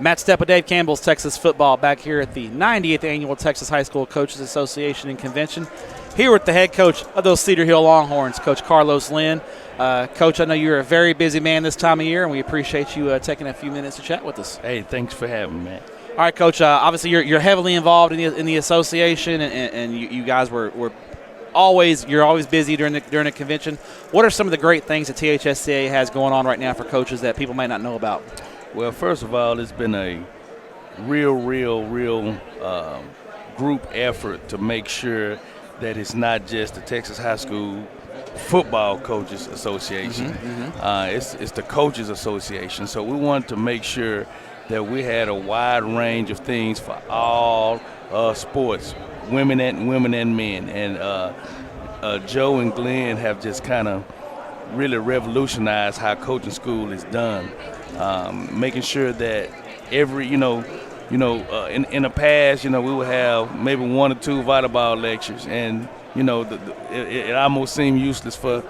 Matt Stepp with Dave Campbell's Texas Football back here at the 90th Annual Texas High School Coaches Association and Convention. Here with the head coach of those Cedar Hill Longhorns, Coach Carlos Lynn. Coach, I know you're a very busy man this time of year, and we appreciate you taking a few minutes to chat with us. Hey, thanks for having me, man. All right, Coach, obviously you're heavily involved in the association, and you guys you're always busy during the convention. What are some of the great things that THSCA has going on right now for coaches that people might not know about? Well, first of all, it's been a real group effort to make sure that it's not just the Texas High School Football Coaches Association. It's the Coaches Association. So we wanted to make sure that we had a wide range of things for all sports, women and men. And Joe and Glenn have just kind of really revolutionized how coaching school is done. Making sure that every, in the past, we would have maybe 1 or 2 volleyball lectures, and it almost seemed useless for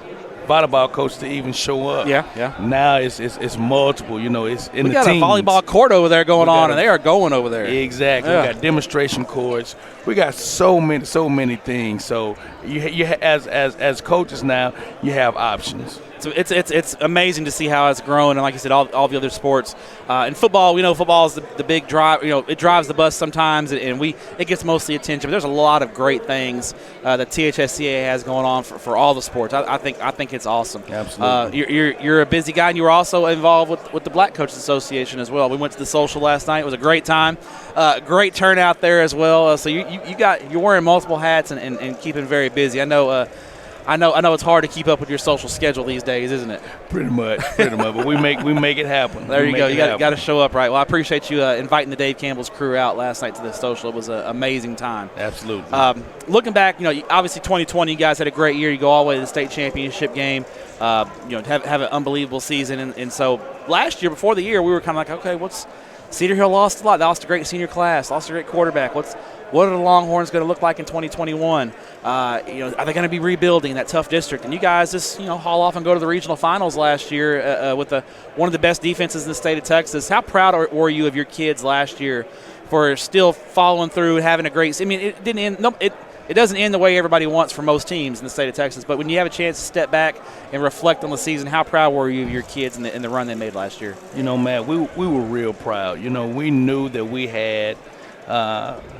volleyball coach to even show up. Yeah. Now it's multiple. It's in the teams. We got a volleyball court over there going on, and they are going over there. Exactly. Yeah. We got demonstration courts. We got so many things. So you as coaches now, you have options. So it's amazing to see how it's grown, and like I said, all the other sports. In football, football is the big drive. It drives the bus sometimes, and it gets mostly attention. But there's a lot of great things that THSCA has going on for all the sports. I think it's awesome. Absolutely. You're a busy guy, and you were also involved with the Black Coaches Association as well. We went to the social last night. It was a great time. Great turnout there as well. So you're wearing multiple hats and keeping very busy. I know it's hard to keep up with your social schedule these days, isn't it? Pretty much. But we make it happen. There you go. You got to show up right. Well, I appreciate you inviting the Dave Campbell's crew out last night to the social. It was an amazing time. Absolutely. Looking back, obviously 2020, you guys had a great year. You go all the way to the state championship game. Have an unbelievable season, and so last year, before the year, we were kind of like, okay, Cedar Hill lost a lot. They lost a great senior class, lost a great quarterback. What are the Longhorns going to look like in 2021? Are they going to be rebuilding that tough district? And you guys just haul off and go to the regional finals last year with one of the best defenses in the state of Texas. How proud were you of your kids last year for still following through and having a great? I mean, it didn't end. No, it doesn't end the way everybody wants for most teams in the state of Texas. But when you have a chance to step back and reflect on the season, how proud were you of your kids in the run they made last year? Matt, we were real proud. We knew that we had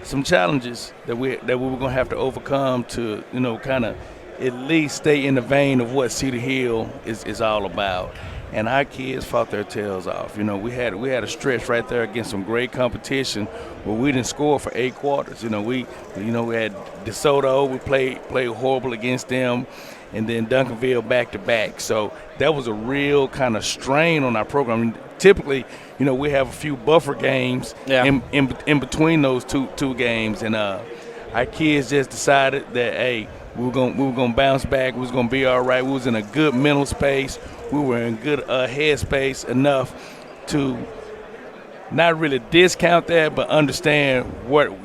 some challenges that we were going to have to overcome to, kind of at least stay in the vein of what Cedar Hill is all about. And our kids fought their tails off. We had a stretch right there against some great competition where we didn't score for 8 quarters. We had DeSoto. We played horrible against them, and then Duncanville back to back. So that was a real kind of strain on our program. Typically, we have a few buffer games in between those two games, and our kids just decided that, hey, we were gonna bounce back. We was gonna be all right. We was in a good mental space. We were in good head space enough to not really discount that, but understand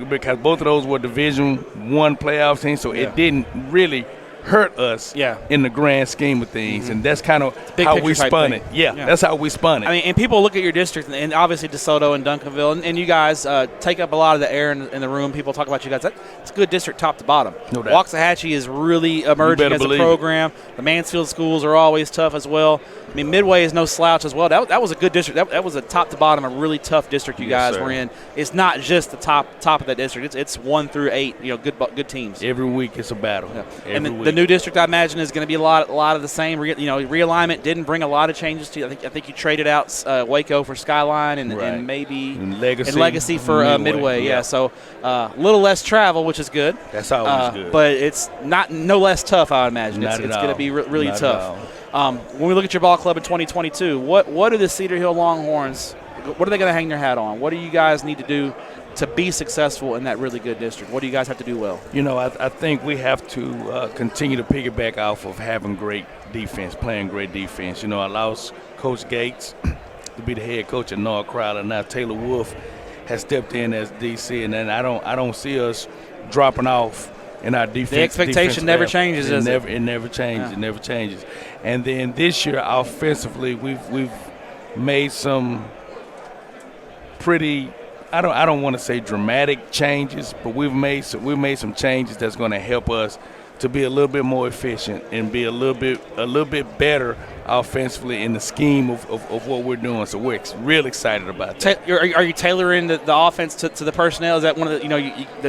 because both of those were Division I playoff teams, so it didn't really hurt us in the grand scheme of things, and that's kind of how we spun it. Yeah, that's how we spun it. I mean, and people look at your district, and obviously DeSoto and Duncanville, and you guys take up a lot of the air in the room. People talk about you guys. It's a good district top to bottom. No doubt. Waxahachie is really emerging as a program. The Mansfield schools are always tough as well. I mean, Midway is no slouch as well. That was a good district. That was a top to bottom, a really tough district you guys were in. It's not just the top of that district. It's 1 through 8. Good teams. Every week it's a battle. Yeah. And the new district, I imagine, is going to be a lot of the same. Realignment didn't bring a lot of changes to you. I think you traded out Waco for Skyline and maybe and Legacy for Midway. Yeah. So a little less travel, which is good. That's always good. But it's no less tough, I would imagine. It's going to be really tough. When we look at your ball club in 2022, what are the Cedar Hill Longhorns? What are they going to hang their hat on? What do you guys need to do to be successful in that really good district? What do you guys have to do well? I think we have to continue to piggyback off of having great defense, playing great defense. I lost Coach Gates to be the head coach at North Crowder. Now Taylor Wolf has stepped in as DC, and then I don't see us dropping off in our defense. The expectation never changes, does it? It never changes. Yeah. It never changes. And then this year, offensively, we've made some pretty. I don't want to say dramatic changes, but we've made some changes that's going to help us to be a little bit more efficient and be a little bit better offensively in the scheme of what we're doing. So we're real excited about that. Are you tailoring the offense to the personnel? Is that one of the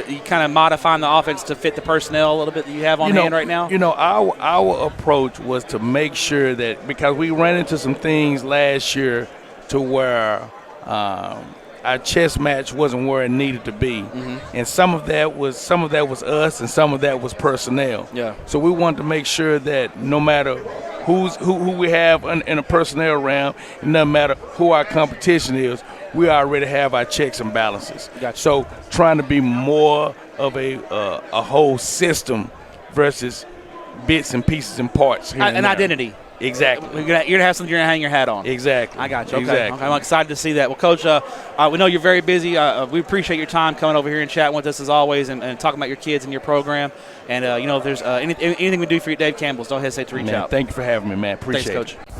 you kind of modifying the offense to fit the personnel a little bit that you have on hand right now? Our approach was to make sure that, because we ran into some things last year to where our chess match wasn't where it needed to be, and some of that was us, and some of that was personnel. Yeah. So we wanted to make sure that no matter who we have in a personnel round, and no matter who our competition is, we already have our checks and balances. Gotcha. So trying to be more of a whole system versus bits and pieces and parts. An identity. Exactly. You're gonna have something you're gonna hang your hat on. Exactly. I got you. Okay. Exactly. Okay. I'm excited to see that. Well, Coach, we know you're very busy. We appreciate your time coming over here and chatting with us as always, and talking about your kids and your program. And if there's anything we do for you, Dave Campbell's, don't hesitate to reach out. Thank you for having me, man. Appreciate it. Thanks, Coach.